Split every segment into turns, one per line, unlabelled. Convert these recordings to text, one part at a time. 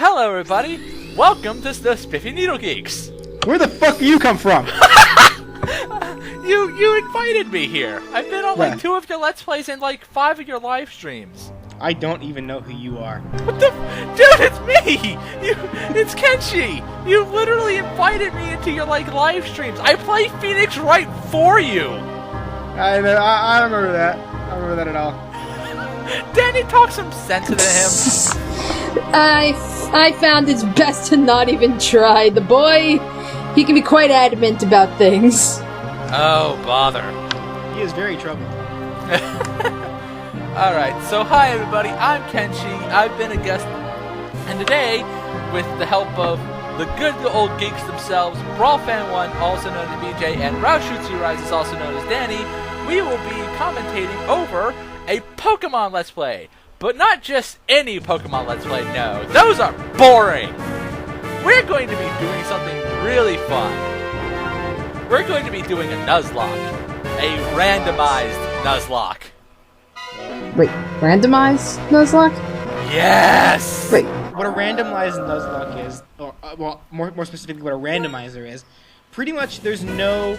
Hello, everybody. Welcome to the SpiffyNeedleGeeks.
Where the fuck do you come from?
You invited me here. I've been on like 2 of your Let's Plays and like 5 of your live streams.
I don't even know who you are.
What the? Dude, it's me! It's Kenshi! You literally invited me into your like live streams. I play Phoenix right for you!
I remember that. I don't remember that at all.
Danny, talk some sense into him.
I found it's best to not even try. The boy, he can be quite adamant about things.
Oh, bother.
He is very troubled.
Alright, so hi everybody, I'm Kenshi, I've been a guest, and today, with the help of the good old geeks themselves, BrawlFan1, also known as BJ, and Rise, also known as Danny, we will be commentating over a Pokemon Let's Play. But not just any Pokemon Let's Play, no, those are boring! We're going to be doing something really fun. We're going to be doing a Nuzlocke, a randomized Nuzlocke.
Wait, randomized Nuzlocke?
Yes!
Wait.
What a randomized Nuzlocke is, or well, more specifically, what a randomizer is. Pretty much, there's no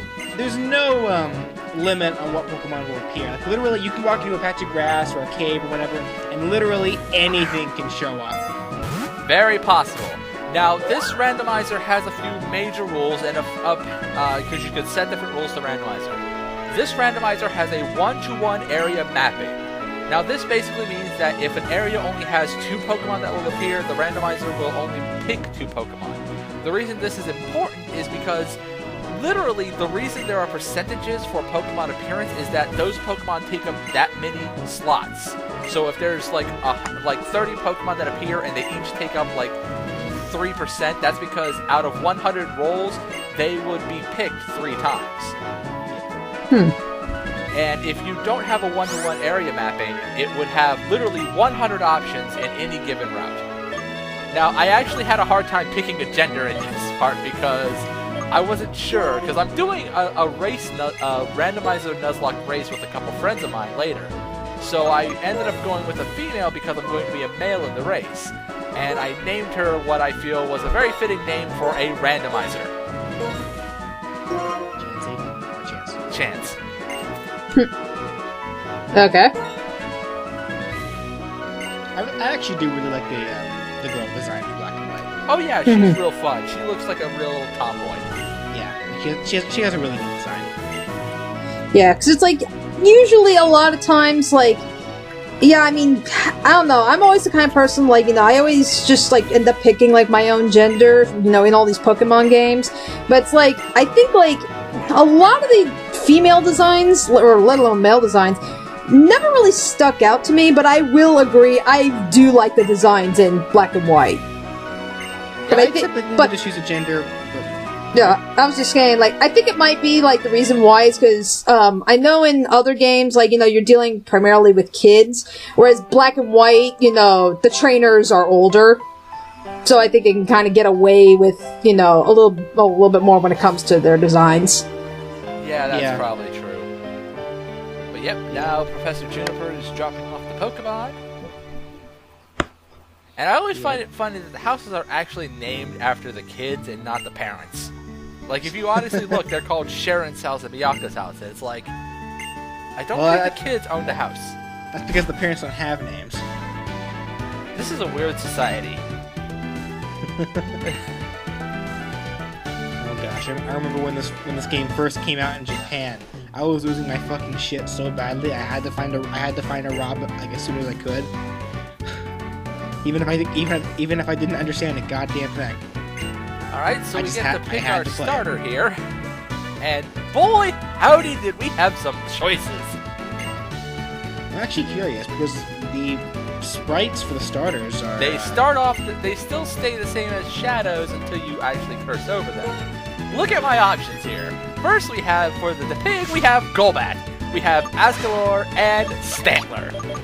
limit on what Pokemon will appear. Like literally, you can walk into a patch of grass or a cave or whatever, and literally anything can show up.
Very possible. Now, this randomizer has a few major rules, and because you can set different rules to randomizer. This randomizer has a 1-to-1 area mapping. Now, this basically means that if an area only has 2 Pokemon that will appear, the randomizer will only pick 2 Pokemon. The reason this is important is because, literally, the reason there are percentages for Pokemon appearance is that those Pokemon take up that many slots. So if there's like 30 Pokemon that appear and they each take up like 3%, that's because out of 100 rolls, they would be picked 3 times. And if you don't have a 1-to-1 area mapping, it would have literally 100 options in any given route. Now, I actually had a hard time picking a gender in this part because I wasn't sure, because I'm doing a randomizer Nuzlocke race with a couple friends of mine later. So I ended up going with a female because I'm going to be a male in the race. And I named her what I feel was a very fitting name for a randomizer. Chance.
Okay.
I actually do really like the girl design for Black and White.
Oh yeah, she's real fun. She looks like a real tomboy.
Yeah, she has a really neat design.
Yeah, because it's like, usually a lot of times, like, yeah, I mean, I don't know, I'm always the kind of person, like, you know, I always just, like, end up picking, like, my own gender, you know, in all these Pokemon games, but it's like, I think, like, a lot of the female designs, or let alone male designs, never really stuck out to me, but I will agree, I do like the designs in Black and White.
But I think, but just use a gender.
Yeah, I was just saying, like, I think it might be, like, the reason why is because, I know in other games, like, you know, you're dealing primarily with kids, whereas Black and White, you know, the trainers are older, so I think it can kind of get away with, you know, a little bit more when it comes to their designs.
Yeah, that's probably true. But yep, now Professor Juniper is dropping off the Pokemon. And I always find it funny that the houses are actually named after the kids and not the parents. Like, if you honestly look, they're called Sharon's house and Miyaka's house. And it's like, I don't think the kids own the house.
That's because the parents don't have names.
This is a weird society.
Oh gosh, I remember when this game first came out in Japan. I was losing my fucking shit so badly. I had to find a Rob like as soon as I could. Even if I didn't understand a goddamn thing.
Alright, so we get to pick our starter here. And boy, howdy did we have some choices.
I'm actually curious because the sprites for the starters are...
They start off, they still stay the same as shadows until you actually curse over them. Look at my options here. First we have, for the pig, we have Golbat. We have Ascalor and Stantler.
Oh my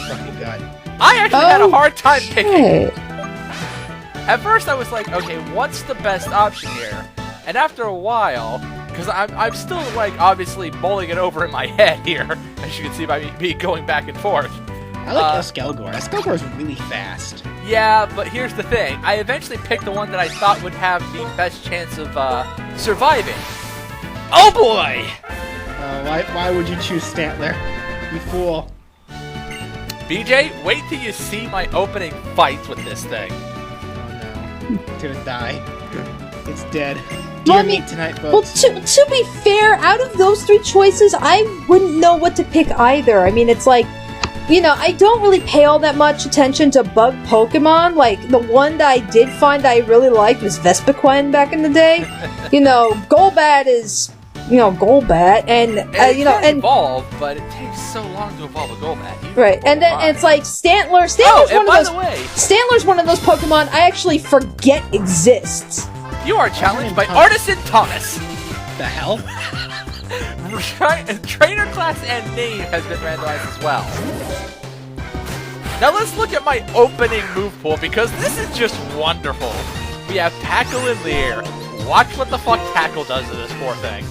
fucking god.
I actually had a hard time picking. At first I was like, okay, what's the best option here? And after a while, because I'm still, like, obviously mulling it over in my head here, as you can see by me going back and forth.
I like Eskelgor. Eskelgor is really fast.
Yeah, but here's the thing. I eventually picked the one that I thought would have the best chance of surviving. Oh boy!
Why would you choose Stantler? You fool.
BJ, wait till you see my opening fights with this thing.
Oh no. It's gonna die. It's dead.
Well,
Dear meat tonight,
Well,
folks.
to be fair, out of those three choices, I wouldn't know what to pick either. I mean, it's like, you know, I don't really pay all that much attention to bug Pokemon. Like, the one that I did find I really liked was Vespiquen back in the day. You know, Golbat is, you know, Golbat, and, you know, and...
evolve, but it takes so long to evolve a Golbat.
Right, and then it's like Stantler. Stantler's Stantler's one of those Pokemon I actually forget exists.
You are challenged by Artisan Thomas.
The hell?
Trainer class and name has been randomized as well. Now let's look at my opening move pool, because this is just wonderful. We have Tackle and Leer. Watch what the fuck Tackle does to this poor thing.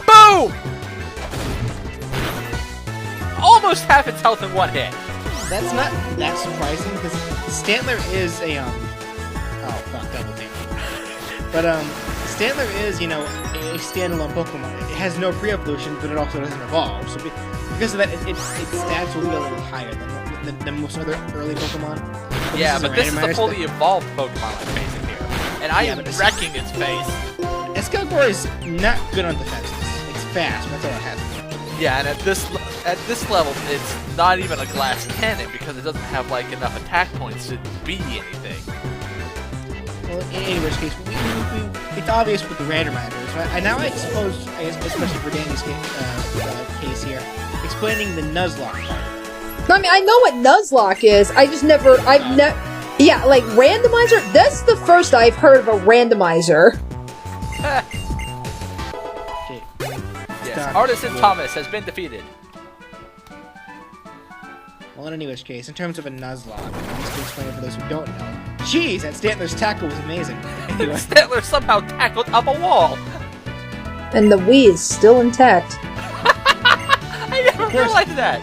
Boom! Almost half its health in one hit.
That's not that surprising, because Stantler is a, oh, fuck, double team. But, Stantler is, you know, a standalone Pokemon. It has no pre-evolution, but it also doesn't evolve. So because of that, its stats will be a little higher than most other early Pokemon.
Yeah, but this is the fully evolved Pokemon I'm facing here. And I am wrecking its face.
Eskelgor is not good on defenses. It's fast, but that's all it has.
Yeah, and at this level, it's not even a glass cannon because it doesn't have like enough attack points to be anything.
Well, in any which case, it's obvious with the randomizers. Right? And now I suppose, I guess, especially for Danny's case here, explaining the Nuzlocke part.
I mean, I know what Nuzlocke is. I just never. Yeah, like randomizer. That's the first I've heard of a randomizer.
Okay.
Yes, Artisan Thomas has been defeated.
Well, in any which case, in terms of a Nuzlocke, I'm just going to explain it for those who don't know. Jeez, that Stantler's tackle was amazing. Anyway.
Stantler somehow tackled up a wall.
And the Wii is still intact.
I never realized that.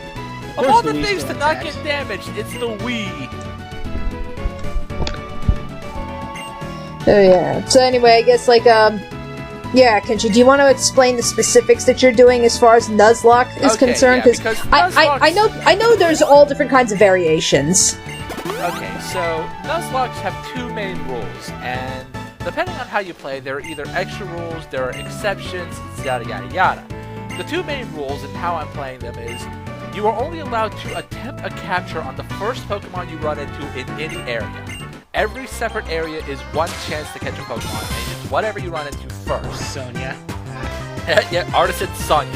Of all the things to not get damaged, it's the Wii.
Oh yeah. So anyway, I guess like yeah, Kenji, do you want to explain the specifics that you're doing as far as Nuzlocke is concerned?
Yeah, because
I know there's all different kinds of variations.
Okay, so Nuzlocke have two main rules, and depending on how you play, there are either extra rules, there are exceptions, yada yada yada. The two main rules and how I'm playing them is you are only allowed to attempt a capture on the first Pokemon you run into in any area. Every separate area is one chance to catch a Pokemon, and it's whatever you run into first.
Sonya.
Yeah, Artisan Sonya.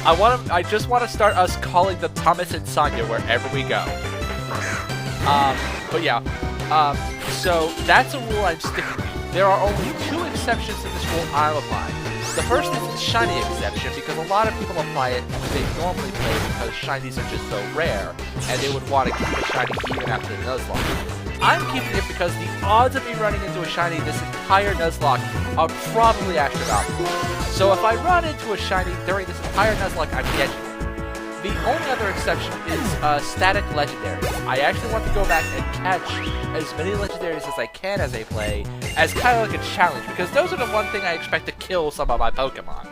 I just want to start us calling them Thomas and Sonya wherever we go. But yeah, so that's a rule I'm sticking to. There are only two exceptions to this rule I'm applying. The first is the shiny exception, because a lot of people apply it they normally play because shinies are just so rare, and they would want to keep a shiny even after the Nuzlocke. I'm keeping it because the odds of me running into a shiny this entire Nuzlocke are probably astronomical. So if I run into a shiny during this entire Nuzlocke, I'm catching it. The only other exception is static legendaries. I actually want to go back and catch as many legendaries as I can as I play, as kind of like a challenge, because those are the one thing I expect to kill some of my Pokemon.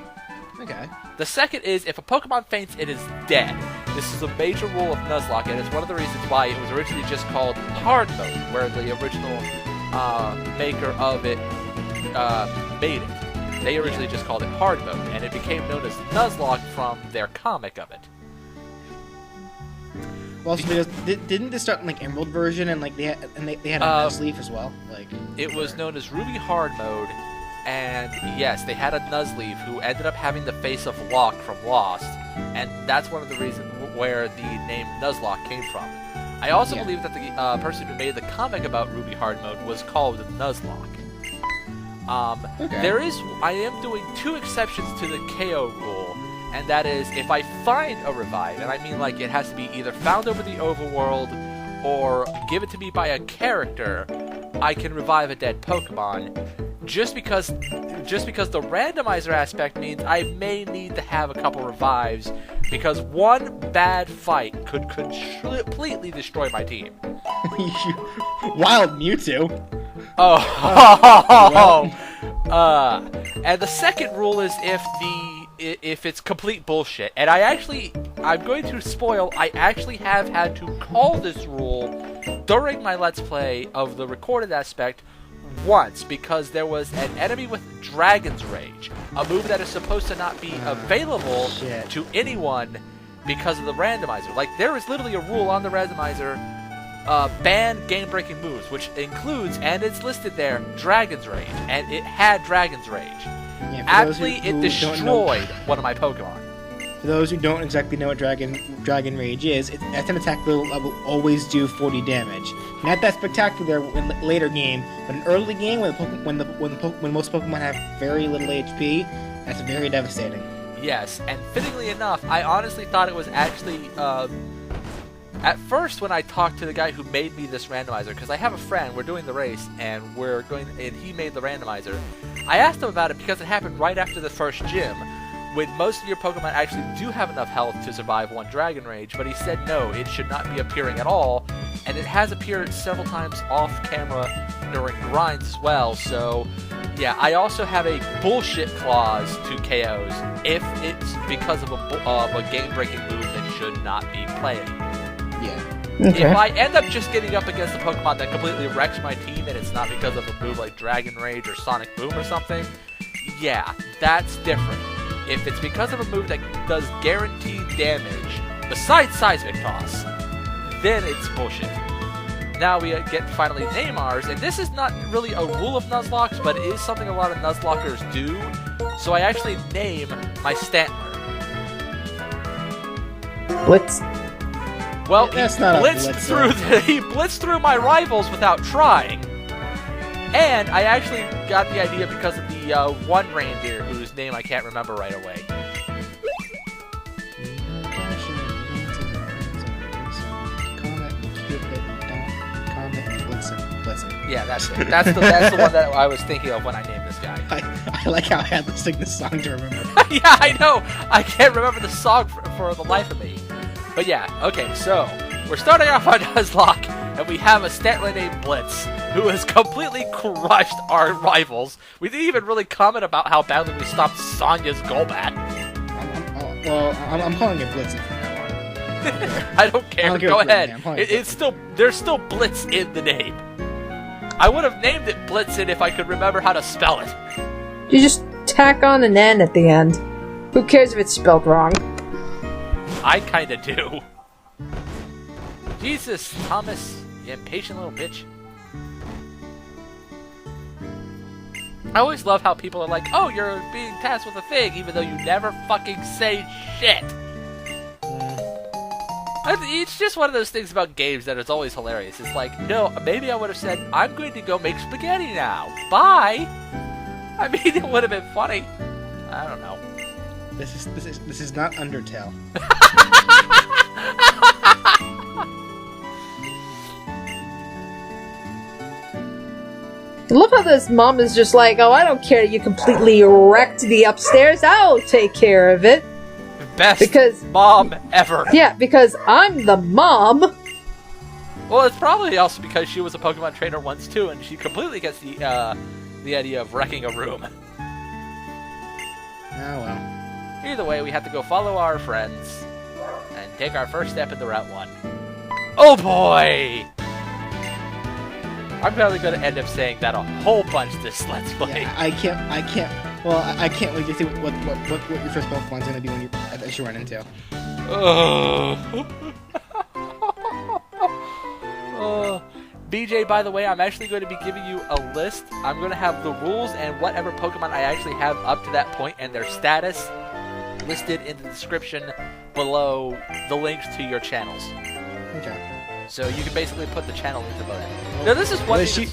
Okay.
The second is, if a Pokemon faints, it is dead. This is a major rule of Nuzlocke, and it's one of the reasons why it was originally just called Hard Mode, where the original maker of it made it. They originally just called it Hard Mode, and it became known as Nuzlocke from their comic of it.
Well, so didn't this start in like Emerald version, and like they had a Nuzleaf as well? Like
it was known as Ruby Hard Mode, and yes, they had a Nuzleaf who ended up having the face of Locke from Lost, and that's one of the reasons where the name Nuzlocke came from. I also believe that the person who made the comic about Ruby Hard Mode was called Nuzlocke. I am doing two exceptions to the KO rule, and that is if I find a revive, and I mean like it has to be either found over the overworld or given to me by a character, I can revive a dead Pokemon. just because the randomizer aspect means I may need to have a couple revives, because one bad fight could completely destroy my team.
Wild Mewtwo.
And the second rule is if it's complete bullshit. And I'm going to spoil, I actually have had to call this rule during my Let's Play of the recorded aspect once, because there was an enemy with Dragon's Rage, a move that is supposed to not be available to anyone because of the randomizer. Like, there is literally a rule on the randomizer, ban game-breaking moves, which includes, and it's listed there, Dragon's Rage, and it had Dragon's Rage.
Yeah,
Actually, it destroyed one of my Pokemon.
For those who don't exactly know what Dragon Rage is, it's an attack that will always do 40 damage. Not that spectacular in the later game, but in early game, when most Pokemon have very little HP, that's very devastating.
Yes, and fittingly enough, I honestly thought it was actually, at first when I talked to the guy who made me this randomizer, because I have a friend, we're doing the race, and he made the randomizer. I asked him about it because it happened right after the first gym, when most of your Pokemon actually do have enough health to survive one Dragon Rage, but he said no, it should not be appearing at all, and it has appeared several times off camera during grinds as well, so yeah, I also have a bullshit clause to KOs if it's because of a game-breaking move that should not be playing.
Yeah.
Okay.
If I end up just getting up against a Pokemon that completely wrecks my team and it's not because of a move like Dragon Rage or Sonic Boom or something, yeah, that's different. If it's because of a move that does guaranteed damage, besides Seismic Toss, then it's bullshit. Now we get to finally name ours, and this is not really a rule of Nuzlocke's, but it is something a lot of Nuzlockers do, so I actually name my Stantler.
Blitz.
Well,
That's not a blitzer.
he blitzed through my rivals without trying. And I actually got the idea because of the one reindeer whose name I can't remember right away. Yeah, that's it. That's the one that I was thinking of when I named this guy.
I like how I had to sing this song to remember.
Yeah, I know. I can't remember the song for the life of me. But yeah, okay, so we're starting off on Nuzlocke, and we have a Stantler named Blitz, who has completely crushed our rivals. We didn't even really comment about how badly we stopped Sonya's Golbat.
I'm calling it Blitzen from now on.
I don't care. Go ahead.
It's
There's still Blitz in the name. I would have named it Blitzen if I could remember how to spell it.
You just tack on an N at the end. Who cares if it's spelled wrong?
I kinda do. Jesus, Thomas, you impatient little bitch. I always love how people are like, oh, you're being tasked with a thing, even though you never fucking say shit. It's just one of those things about games that is always hilarious. It's like, no, maybe I would have said, I'm going to go make spaghetti now. Bye! I mean, it would have been funny. I don't know.
This is not Undertale.
I love how this mom is just like, oh, I don't care, you completely wrecked the upstairs, I'll take care of it.
Best mom ever.
Yeah, because I'm the mom.
Well, it's probably also because she was a Pokemon trainer once too, and she completely gets the idea of wrecking a room.
Oh well.
Either way, we have to go follow our friends and take our first step into Route 1. Oh boy! I'm probably going to end up saying that a whole bunch this Let's Play.
Yeah, I can't wait to see what your first Pokemon's going to be when that you run into.
BJ, by the way, I'm actually going to be giving you a list. I'm going to have the rules and whatever Pokemon I actually have up to that point and their status listed in the description below the links to your channels.
Okay.
So you can basically put the channel link below that. Now this is one thing.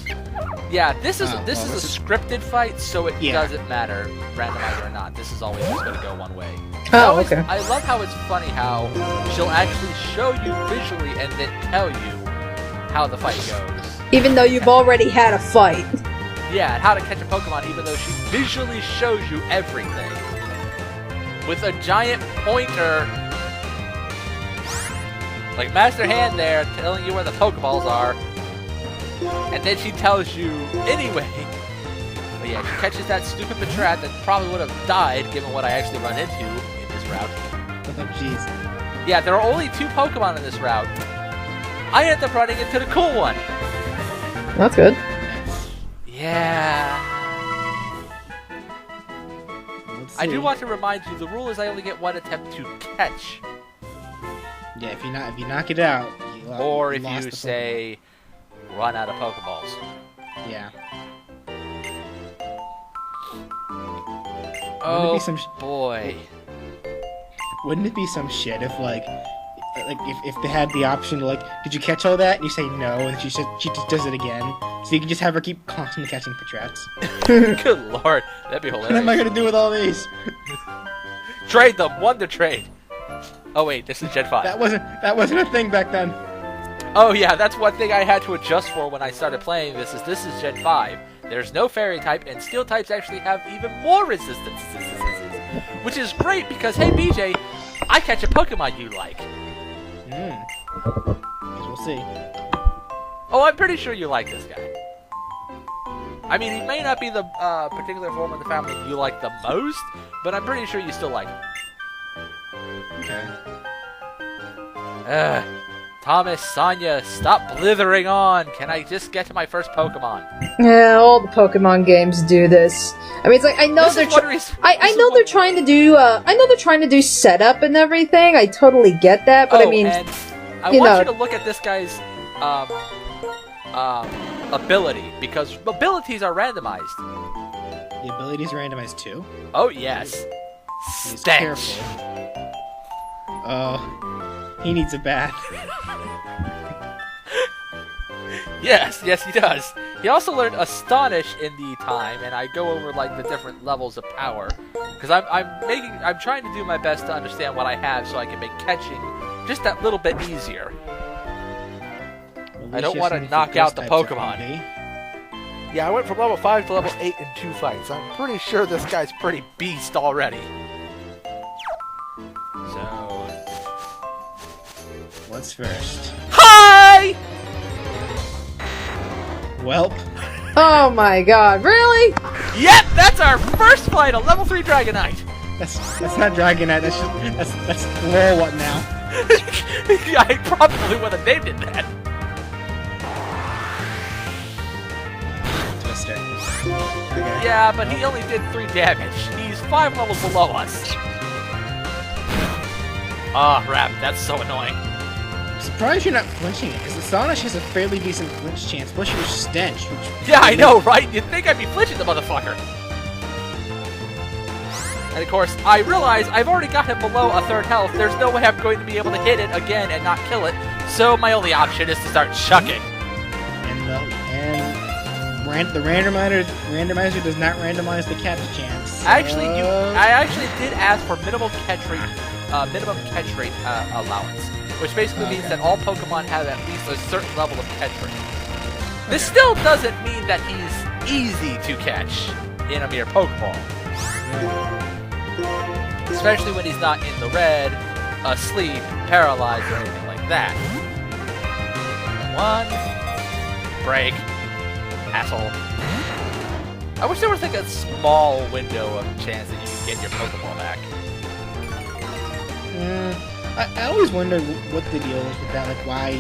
Yeah, this is a scripted fight, so it doesn't matter randomizer or not. This is always just going to go one way.
Oh, okay.
I love how it's funny how she'll actually show you visually and then tell you how the fight goes.
Even though you've already had a fight.
Yeah, and how to catch a Pokemon even though she visually shows you everything. With a giant pointer, like Master Hand there, telling you where the Pokeballs are. And then she tells you anyway. But yeah, she catches that stupid Patrat that probably would have died given what I actually run into in this route.
Oh, jeez.
Yeah, there are only 2 Pokemon in this route. I end up running into the cool one.
That's good.
Yeah.
Let's
I do
see.
want to remind you, the rule is I only get 1 attempt to catch.
Yeah, if you knock it out,
Or if
lost
you
the
say, run out of Pokeballs.
Pokemon. Yeah.
Oh,
be some
boy.
Wouldn't it be some shit if if they had the option to did you catch all that? And you say no, and she just does it again, so you can just have her keep constantly catching Patrats.
Good lord, that'd be
What am I
hilarious.
gonna do with all these?
Trade them, 1 to trade. Oh wait, this is Gen 5.
That wasn't a thing back then.
Oh yeah, that's one thing I had to adjust for when I started playing this is Gen 5. There's no Fairy type, and Steel types actually have even more resistance. Which is great because, hey BJ, I catch a Pokemon you like.
We'll see.
Oh, I'm pretty sure you like this guy. I mean, he may not be the particular form of the family you like the most, but I'm pretty sure you still like him.
Okay.
Thomas, Sonia, stop blithering on. Can I just get to my first Pokemon?
Yeah, all the Pokemon games do this. I mean, it's like I know they're trying to do. I know they're trying to do setup and everything. I totally get that, but I mean,
and I want you to look at this guy's ability because abilities are randomized.
The abilities are randomized too.
Oh yes.
He's
Stench.
careful. Oh, he needs a bath.
Yes, he does. He also learned Astonish in the time, and I go over the different levels of power because I'm trying to do my best to understand what I have so I can make catching just that little bit easier. I don't want to knock out the Pokemon. Yeah, I went from level 5 to level 8 in 2 fights. I'm pretty sure this guy's pretty beast already. So,
What's first?
hi!
Welp.
oh my god, really?
Yep, that's our first fight, a level 3 Dragonite.
That's not Dragonite. That's lol. What now?
I probably would have named it that.
Twister. Okay.
Yeah, but he only did 3 damage. He's 5 levels below us. Ah, rap, that's so annoying.
I'm surprised you're not flinching it, because Astonish has a fairly decent flinch chance, plus your stench. Which
Yeah, I know, right? You'd think I'd be flinching the motherfucker. And of course, I realize I've already got him below a 3rd health. There's no way I'm going to be able to hit it again and not kill it. So my only option is to start chucking.
And the randomizer does not randomize the catch chance.
Actually, I actually did ask for minimum catch rate allowance, which basically means that all Pokemon have at least a certain level of catch rate. This still doesn't mean that he's easy to catch in a mere Pokeball. Especially when he's not in the red, asleep, paralyzed, or anything like that. 1, break, asshole. I wish there was a small window of chance that you could get your Pokeball back.
I always wonder what the deal is with that, why a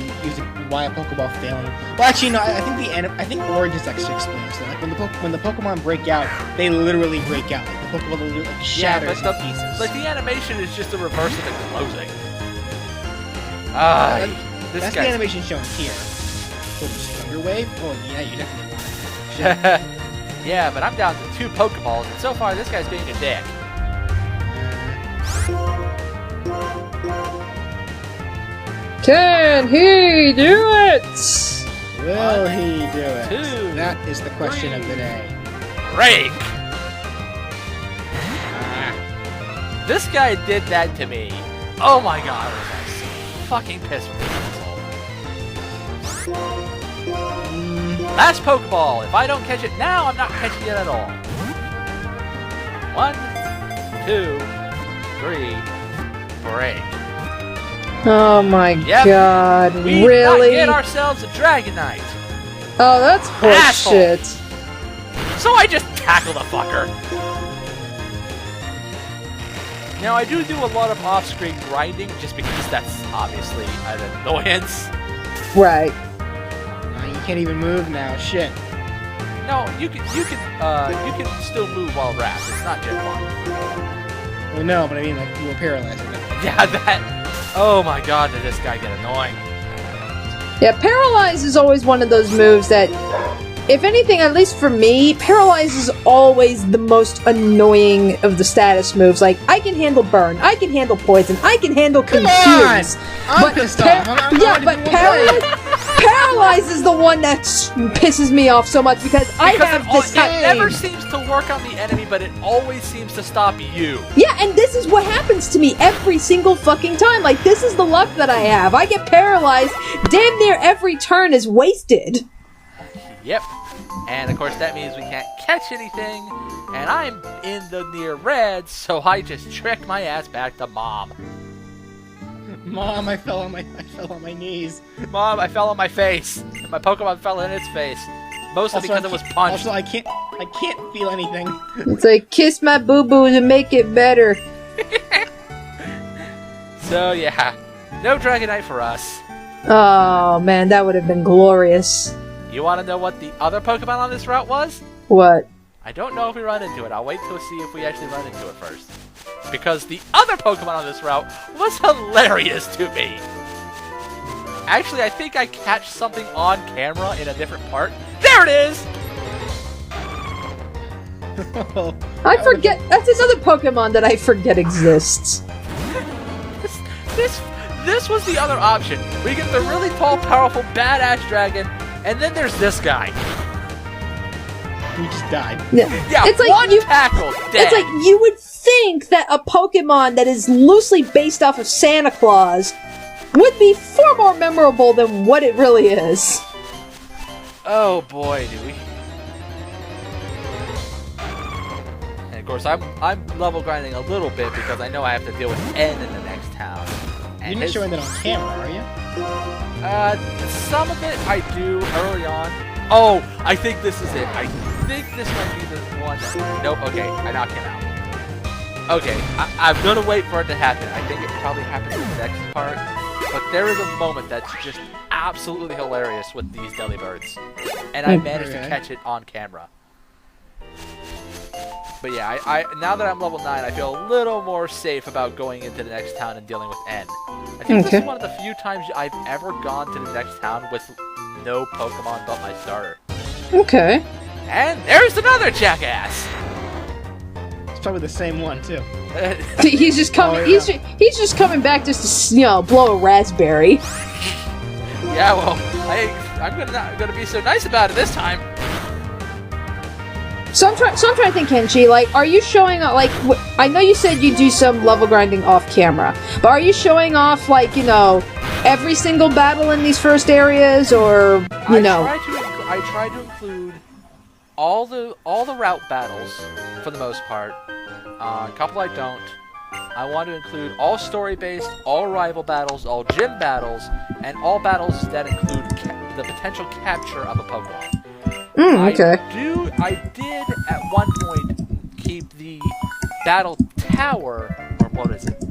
Pokeball failing. Well, actually, no. I think Origins actually explains that. When the Pokemon break out, they literally break out. The Pokeball literally shatters in pieces.
The animation is just the reverse of it closing.
That's the animation shown here. So Thunder Wave? Oh yeah, you definitely.
Yeah, but I'm down to 2 Pokeballs, and so far this guy's being a dick.
Can he do it?
Will he do it?
2.
That is the question of the day.
Break! This guy did that to me. Oh my god, was I so fucking pissed with this asshole. Last Pokeball. If I don't catch it now, I'm not catching it at all. 1, 2, 3, break.
Oh my god,
We
really?
get ourselves a Dragonite.
Oh, that's horseshit.
So I just tackle the fucker. Now I do a lot of off-screen grinding just because that's obviously an annoyance.
Right.
You can't even move now. Shit.
No, you can still move while wrapped. It's not just one.
Well, no, but I mean, like, you were paralyzed.
Yeah, that. Oh my god, did this guy get annoying?
Yeah, Paralyze is always one of those moves that, if anything, at least for me, Paralyze is always the most annoying of the status moves. Like, I can handle Burn, I can handle Poison, I can handle Confuse.
I'm pissed off.
But Paralyze is the one that pisses me off so much because I have this
it never seems to work on the enemy, but it always seems to stop you.
Yeah, and this is what happens to me every single fucking time. Like, this is the luck that I have. I get paralyzed. Damn near every turn is wasted.
Yep. And of course that means we can't catch anything. And I'm in the near red, so I just trick my ass back to Mom.
Mom, I fell on my knees.
Mom, I fell on my face. And my Pokemon fell in its face. Mostly because it was punched.
Also, I can't feel anything.
It's like, kiss my boo-boo to make it better.
So yeah, no Dragonite for us.
Oh man, that would have been glorious.
You want to know what the other Pokemon on this route was?
What?
I don't know if we run into it. I'll wait to see if we actually run into it first. Because the other Pokemon on this route was hilarious to me. Actually, I think I catch something on camera in a different part. There it is!
I forget. That's another Pokemon that I forget exists.
This was the other option. We get the really tall, powerful, badass dragon, and then there's this guy.
We just died.
Yeah,
it's like
one tackle, dead.
It's like you would think that a Pokemon that is loosely based off of Santa Claus would be far more memorable than what it really is.
Oh boy, do we. And of course, I'm level grinding a little bit because I know I have to deal with N in the next town.
You're not showing that on camera, are you?
Some of it I do early on. Oh, I think this is it. I think this might be the one. Nope, okay, I knocked him out. Okay, I'm gonna wait for it to happen. I think it probably happens in the next part. But there is a moment that's just absolutely hilarious with these Delibirds. And I managed to catch it on camera. But yeah, I now that I'm level 9, I feel a little more safe about going into the next town and dealing with N. I think this is one of the few times I've ever gone to the next town with no Pokemon but my starter.
Okay.
And there's another jackass!
It's probably the same one, too.
He's just coming.
Oh, yeah.
He's just coming back just to blow a raspberry.
Yeah, well, I'm not gonna be so nice about it this time.
So I'm trying to think, Kenshi. Like, are you showing off? Like, I know you said you do some level grinding off camera, but are you showing off, like, every single battle in these first areas, or I
try to include all the route battles for the most part. A couple I don't. I want to include all story-based, all rival battles, all gym battles, and all battles that include the potential capture of a Pokemon.
Okay.
I did at one point keep the battle tower, or what is it?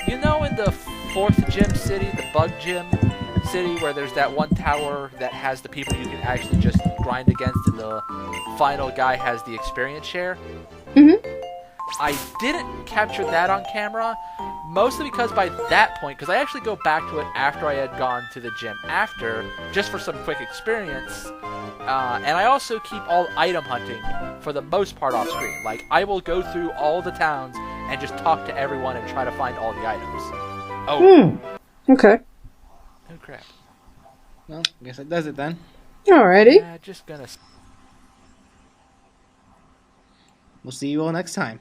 You know, in the 4th gym city, the bug gym city, where there's that one tower that has the people you can actually just grind against, and the final guy has the experience share?
Mm-hmm.
I didn't capture that on camera, mostly because by that point, because I actually go back to it after I had gone to the gym after, just for some quick experience, and I also keep all item hunting for the most part off screen. Like, I will go through all the towns and just talk to everyone and try to find all the items. Oh.
Okay.
Oh crap.
Well, I guess that does it then.
Alrighty.
Just gonna...
We'll see you all next time.